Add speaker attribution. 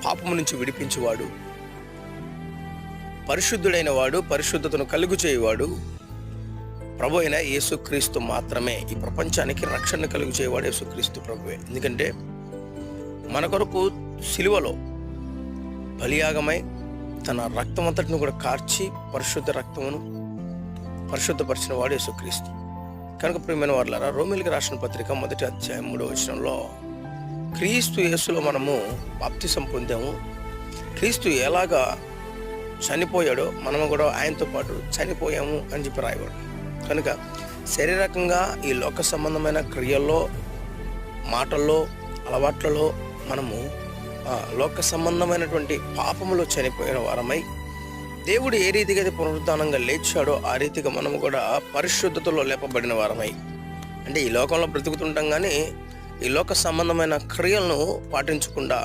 Speaker 1: పాపము నుంచి విడిపించువాడు, పరిశుద్ధుడైన వాడు, పరిశుద్ధతను కలుగు చేయవాడు ప్రభు అయిన యేసుక్రీస్తు మాత్రమే. ఈ ప్రపంచానికి రక్షణ కలుగు చేయవాడు యేసుక్రీస్తు ప్రభువే. ఎందుకంటే మన కొరకు సిలువలో బలియాగమై తన రక్తం అంతటిని కూడా కార్చి పరిశుద్ధ రక్తమును పరిశుద్ధపరిచిన వాడు యేసుక్రీస్తు. కనుక ప్రియమైన వారులారా, రోమీయులకు రాసిన పత్రిక 1వ అధ్యాయం 3వ వచనంలో క్రీస్తు యేసులో మనము బాప్తిసం పొందాము, క్రీస్తు ఎలాగా చనిపోయాడో మనము కూడా ఆయనతో పాటు చనిపోయాము అని చెప్పి రాయబడు. కనుక శారీరకంగా ఈ లోక సంబంధమైన క్రియల్లో, మాటల్లో, అలవాట్లలో మనము లోక సంబంధమైనటువంటి పాపములో చనిపోయిన వారమై దేవుడు ఏ రీతిగా అయితే పునరుద్ధానంగా లేచాడో ఆ రీతిగా మనము కూడా పరిశుద్ధతలో లేపబడిన వారమై, అంటే ఈ లోకంలో బ్రతుకుతుంటాం కానీ ఈ లోక సంబంధమైన క్రియలను పాటించకుండా